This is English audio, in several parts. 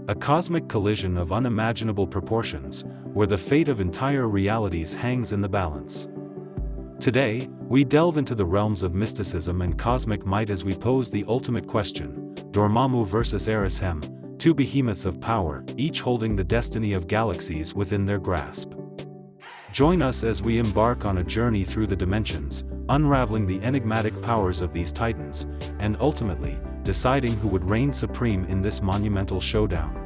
a cosmic collision of unimaginable proportions, where the fate of entire realities hangs in the balance. Today, we delve into the realms of mysticism and cosmic might as we pose the ultimate question: Dormammu versus Arishem, two behemoths of power, each holding the destiny of galaxies within their grasp. Join us as we embark on a journey through the dimensions, unraveling the enigmatic powers of these titans, and ultimately, deciding who would reign supreme in this monumental showdown.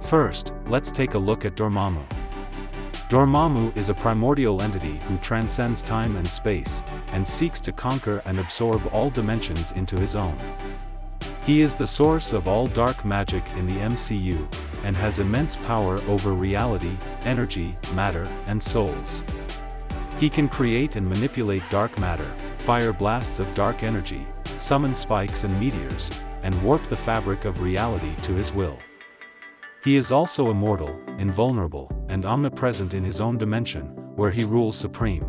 First, let's take a look at Dormammu. Dormammu is a primordial entity who transcends time and space, and seeks to conquer and absorb all dimensions into his own. He is the source of all dark magic in the MCU, and has immense power over reality, energy, matter, and souls. He can create and manipulate dark matter, fire blasts of dark energy, summon spikes and meteors, and warp the fabric of reality to his will. He is also immortal, invulnerable, and omnipresent in his own dimension, where he rules supreme.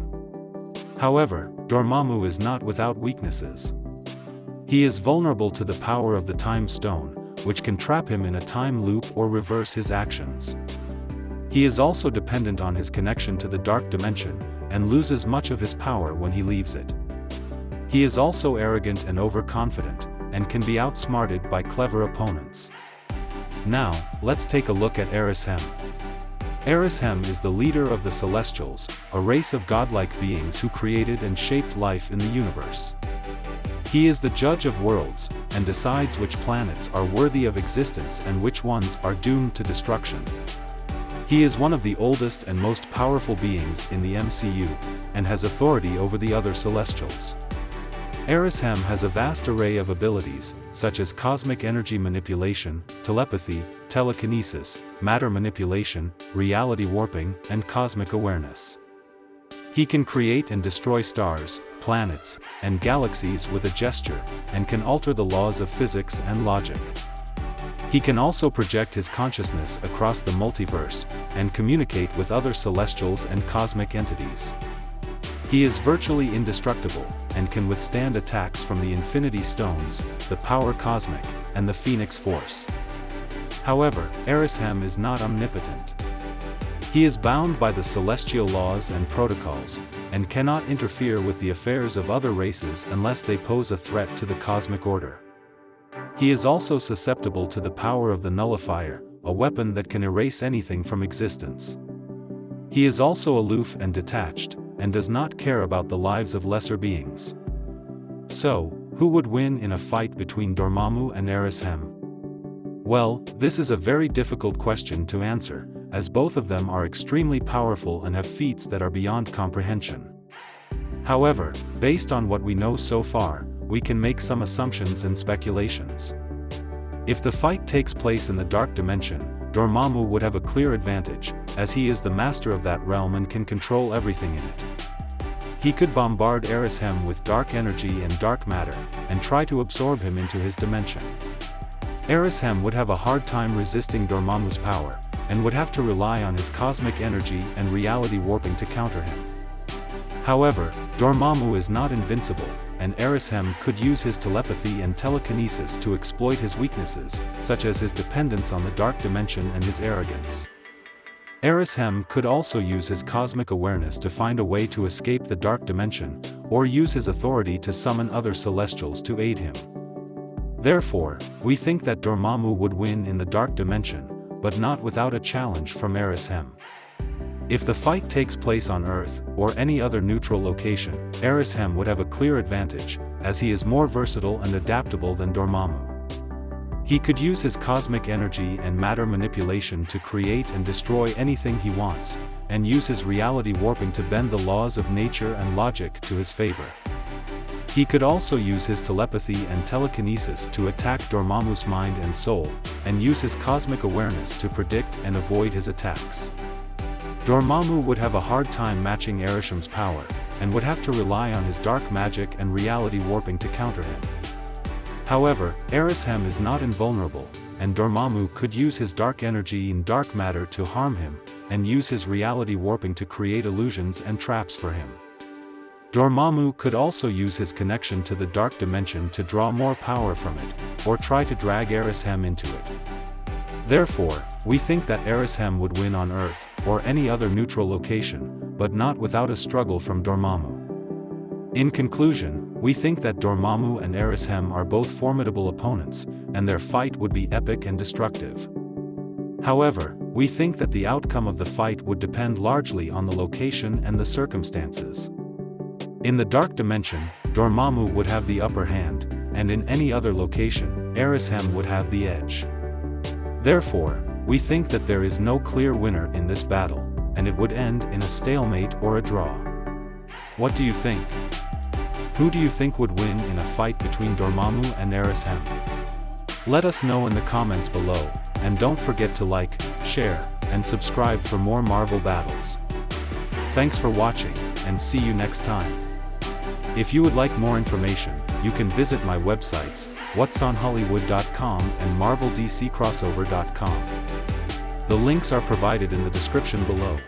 However, Dormammu is not without weaknesses. He is vulnerable to the power of the Time Stone, which can trap him in a time loop or reverse his actions. He is also dependent on his connection to the dark dimension, and loses much of his power when he leaves it. He is also arrogant and overconfident, and can be outsmarted by clever opponents. Now, let's take a look at Arishem. Arishem is the leader of the Celestials, a race of godlike beings who created and shaped life in the universe. He is the judge of worlds, and decides which planets are worthy of existence and which ones are doomed to destruction. He is one of the oldest and most powerful beings in the MCU, and has authority over the other Celestials. Arishem has a vast array of abilities, such as cosmic energy manipulation, telepathy, telekinesis, matter manipulation, reality warping, and cosmic awareness. He can create and destroy stars, planets, and galaxies with a gesture, and can alter the laws of physics and logic. He can also project his consciousness across the multiverse, and communicate with other celestials and cosmic entities. He is virtually indestructible, and can withstand attacks from the Infinity Stones, the Power Cosmic, and the Phoenix Force. However, Arishem is not omnipotent. He is bound by the celestial laws and protocols, and cannot interfere with the affairs of other races unless they pose a threat to the cosmic order. He is also susceptible to the power of the Nullifier, a weapon that can erase anything from existence. He is also aloof and detached, and does not care about the lives of lesser beings. So, who would win in a fight between Dormammu and Arishem? Well, this is a very difficult question to answer, as both of them are extremely powerful and have feats that are beyond comprehension. However, based on what we know so far, we can make some assumptions and speculations. If the fight takes place in the dark dimension, Dormammu would have a clear advantage, as he is the master of that realm and can control everything in it. He could bombard Arishem with dark energy and dark matter, and try to absorb him into his dimension. Arishem would have a hard time resisting Dormammu's power, and would have to rely on his cosmic energy and reality warping to counter him. However, Dormammu is not invincible, and Arishem could use his telepathy and telekinesis to exploit his weaknesses, such as his dependence on the dark dimension and his arrogance. Arishem could also use his cosmic awareness to find a way to escape the dark dimension, or use his authority to summon other Celestials to aid him. Therefore, we think that Dormammu would win in the dark dimension, but not without a challenge from Arishem. If the fight takes place on Earth, or any other neutral location, Arishem would have a clear advantage, as he is more versatile and adaptable than Dormammu. He could use his cosmic energy and matter manipulation to create and destroy anything he wants, and use his reality warping to bend the laws of nature and logic to his favor. He could also use his telepathy and telekinesis to attack Dormammu's mind and soul, and use his cosmic awareness to predict and avoid his attacks. Dormammu would have a hard time matching Arishem's power, and would have to rely on his dark magic and reality warping to counter him. However, Arishem is not invulnerable, and Dormammu could use his dark energy and dark matter to harm him, and use his reality warping to create illusions and traps for him. Dormammu could also use his connection to the dark dimension to draw more power from it, or try to drag Arishem into it. Therefore, we think that Arishem would win on Earth, or any other neutral location, but not without a struggle from Dormammu. In conclusion, we think that Dormammu and Arishem are both formidable opponents, and their fight would be epic and destructive. However, we think that the outcome of the fight would depend largely on the location and the circumstances. In the dark dimension, Dormammu would have the upper hand, and in any other location, Arishem would have the edge. Therefore, we think that there is no clear winner in this battle, and it would end in a stalemate or a draw. What do you think? Who do you think would win in a fight between Dormammu and Arishem? Let us know in the comments below, and don't forget to like, share, and subscribe for more Marvel battles. Thanks for watching, and see you next time. If you would like more information, you can visit my websites, whatsonhollywood.com and marveldccrossover.com. The links are provided in the description below.